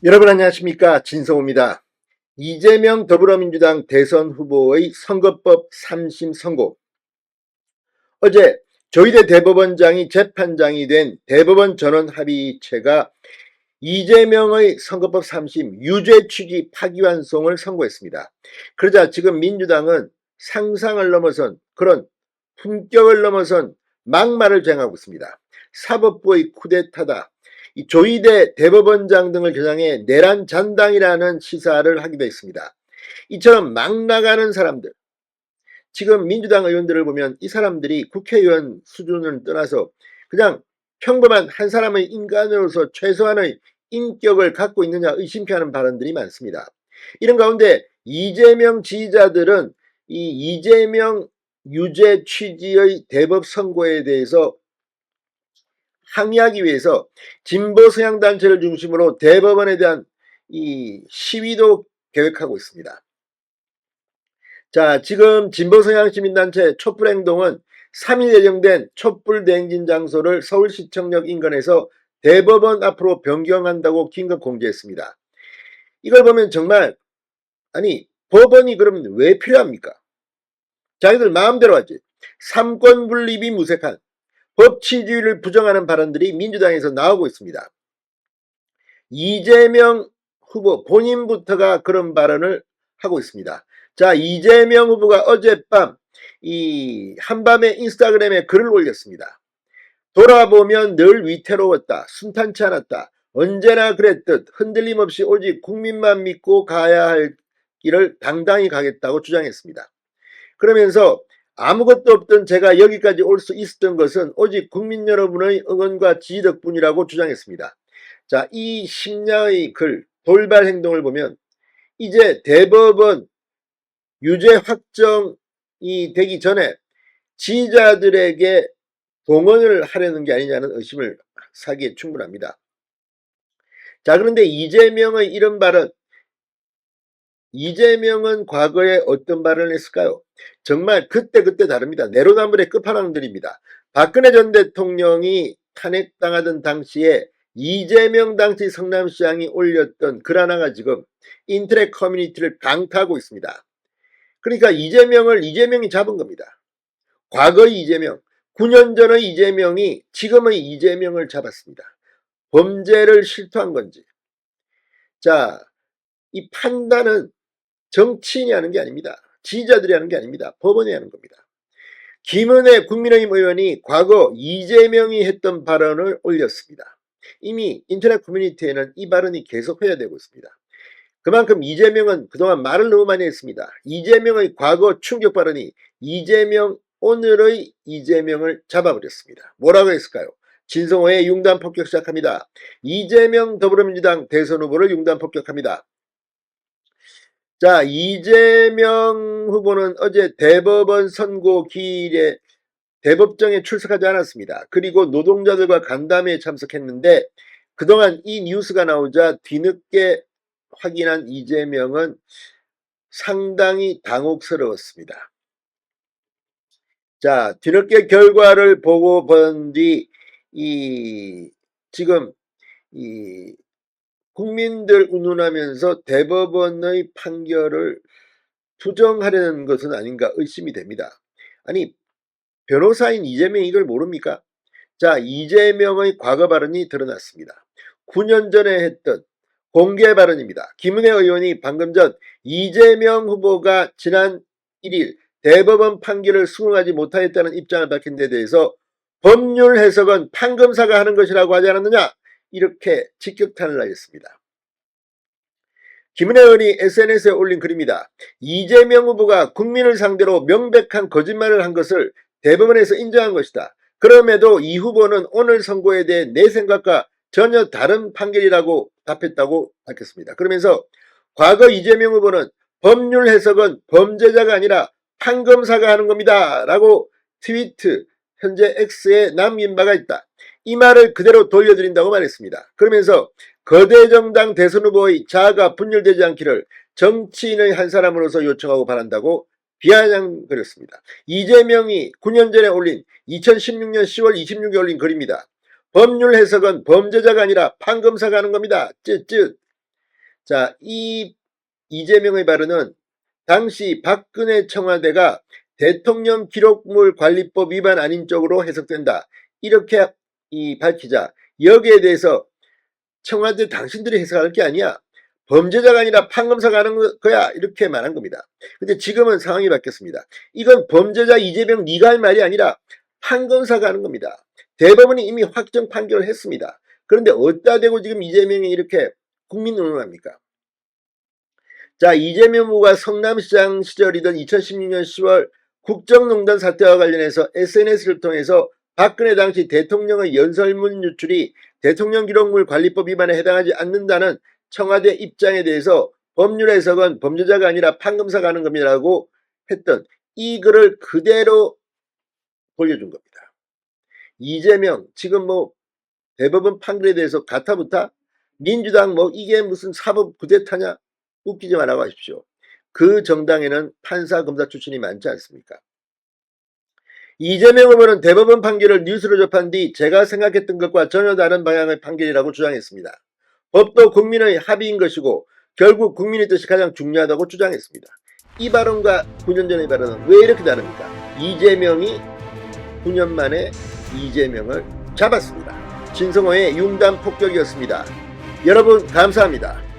여러분 안녕하십니까, 진성호입니다. 이재명 더불어민주당 대선 후보의 선거법 3심 선고. 어제 조희대 대법원장이 재판장이 된 대법원 전원합의체가 이재명의 선거법 3심 유죄 취지 파기환송을 선고했습니다. 그러자 지금 민주당은 상상을 넘어선 그런 품격을 넘어선 막말을 쟁하고 있습니다. 사법부의 쿠데타다, 이 조희대 대법원장 등을 겨냥해 내란 잔당이라는 시사를 하기도 했습니다. 이처럼 막 나가는 사람들, 지금 민주당 의원들을 보면 이 사람들이 국회의원 수준을 떠나서 그냥 평범한 한 사람의 인간으로서 최소한의 인격을 갖고 있느냐 의심케 하는 발언들이 많습니다. 이런 가운데 이재명 지지자들은 이 이재명 유죄 취지의 대법 선고에 대해서 항의하기 위해서 진보 성향 단체를 중심으로 대법원에 대한 이 시위도 계획하고 있습니다. 자, 지금 진보 성향 시민단체 촛불행동은 3일 예정된 촛불 대행진 장소를 서울시청역 인근에서 대법원 앞으로 변경한다고 긴급 공지했습니다. 이걸 보면 정말, 아니, 법원이 그러면 왜 필요합니까? 자기들 마음대로 하지. 삼권 분립이 무색한 법치주의를 부정하는 발언들이 민주당에서 나오고 있습니다. 이재명 후보 본인부터가 그런 발언을 하고 있습니다. 자, 이재명 후보가 어젯밤 이 한밤에 인스타그램에 글을 올렸습니다. 돌아보면 늘 위태로웠다. 순탄치 않았다. 언제나 그랬듯 흔들림 없이 오직 국민만 믿고 가야 할 길을 당당히 가겠다고 주장했습니다. 그러면서 아무것도 없던 제가 여기까지 올 수 있었던 것은 오직 국민 여러분의 응원과 지지 덕분이라고 주장했습니다. 자, 이 심야의 글, 돌발 행동을 보면 이제 대법원 유죄 확정이 되기 전에 지지자들에게 동원을 하려는 게 아니냐는 의심을 사기에 충분합니다. 자, 그런데 이재명의 이런 발언, 이재명은 과거에 어떤 발언을 했을까요? 정말 그때그때 다릅니다. 내로남불의 끝판왕들입니다. 박근혜 전 대통령이 탄핵당하던 당시에 이재명 당시 성남시장이 올렸던 글 하나가 지금 인터넷 커뮤니티를 강타하고 있습니다. 그러니까 이재명이 잡은 겁니다. 과거의 이재명, 9년 전의 이재명이 지금의 이재명을 잡았습니다. 범죄를 실토한 건지. 자, 이 판단은 정치인이 하는 게 아닙니다. 지지자들이 하는 게 아닙니다. 법원이 하는 겁니다. 김은혜 국민의힘 의원이 과거 이재명이 했던 발언을 올렸습니다. 이미 인터넷 커뮤니티에는 이 발언이 계속 회자되고 있습니다. 그만큼 이재명은 그동안 말을 너무 많이 했습니다. 이재명의 과거 충격 발언이 오늘의 이재명을 잡아버렸습니다. 뭐라고 했을까요? 진성호의 융단 폭격 시작합니다. 이재명 더불어민주당 대선 후보를 융단 폭격합니다. 자, 이재명 후보는 어제 대법원 선고 기일에 대법정에 출석하지 않았습니다. 그리고 노동자들과 간담회에 참석했는데 그동안 이 뉴스가 나오자 뒤늦게 확인한 이재명은 상당히 당혹스러웠습니다. 자, 뒤늦게 결과를 보고 본 뒤 지금 국민들 운운하면서 대법원의 판결을 부정하려는 것은 아닌가 의심이 됩니다. 아니, 변호사인 이재명이 이걸 모릅니까? 자, 이재명의 과거 발언이 드러났습니다. 9년 전에 했던 공개 발언입니다. 김은혜 의원이 방금 전 이재명 후보가 지난 1일 대법원 판결을 수긍하지 못하였다는 입장을 밝힌 데 대해서 법률 해석은 판검사가 하는 것이라고 하지 않았느냐? 이렇게 직격탄을 하였습니다. 김은혜 의원이 SNS에 올린 글입니다. 이재명 후보가 국민을 상대로 명백한 거짓말을 한 것을 대법원에서 인정한 것이다. 그럼에도 이 후보는 오늘 선고에 대해 내 생각과 전혀 다른 판결이라고 답했다고 밝혔습니다. 그러면서 과거 이재명 후보는 법률 해석은 범죄자가 아니라 판검사가 하는 겁니다. 라고 트위트, 현재 X에 남긴 바가 있다. 이 말을 그대로 돌려드린다고 말했습니다. 그러면서 거대 정당 대선 후보의 자아가 분열되지 않기를 정치인의 한 사람으로서 요청하고 바란다고 비아냥거렸습니다. 이재명이 9년 전에 올린 2016년 10월 26일에 올린 글입니다. 법률 해석은 범죄자가 아니라 판검사가 하는 겁니다. 쯧쯧. 자, 이 이재명의 발언은 당시 박근혜 청와대가 대통령 기록물 관리법 위반 아닌 쪽으로 해석된다. 이렇게 밝히자 여기에 대해서 청와대 당신들이 해석할 게 아니야. 범죄자가 아니라 판검사가 하는 거야. 이렇게 말한 겁니다. 근데 지금은 상황이 바뀌었습니다. 이건 범죄자 이재명 네가 할 말이 아니라 판검사가 하는 겁니다. 대법원이 이미 확정 판결을 했습니다. 그런데 어디다 대고 지금 이재명이 이렇게 국민 운운합니까? 자, 이재명 후보가 성남시장 시절이던 2016년 10월 국정농단 사태와 관련해서 SNS를 통해서 박근혜 당시 대통령의 연설문 유출이 대통령 기록물 관리법 위반에 해당하지 않는다는 청와대 입장에 대해서 법률 해석은 범죄자가 아니라 판검사가 하는 겁니다라고 했던 이 글을 그대로 돌려준 겁니다. 이재명 지금 뭐 대법원 판결에 대해서 가타부타 민주당 뭐 이게 무슨 사법 구데타냐 웃기지 말라고 하십시오. 그 정당에는 판사 검사 출신이 많지 않습니까? 이재명 후보는 대법원 판결을 뉴스로 접한 뒤 제가 생각했던 것과 전혀 다른 방향의 판결이라고 주장했습니다. 법도 국민의 합의인 것이고 결국 국민의 뜻이 가장 중요하다고 주장했습니다. 이 발언과 9년 전의 발언은 왜 이렇게 다릅니까? 이재명이 9년 만에 이재명을 잡았습니다. 진성호의 융단 폭격이었습니다. 여러분 감사합니다.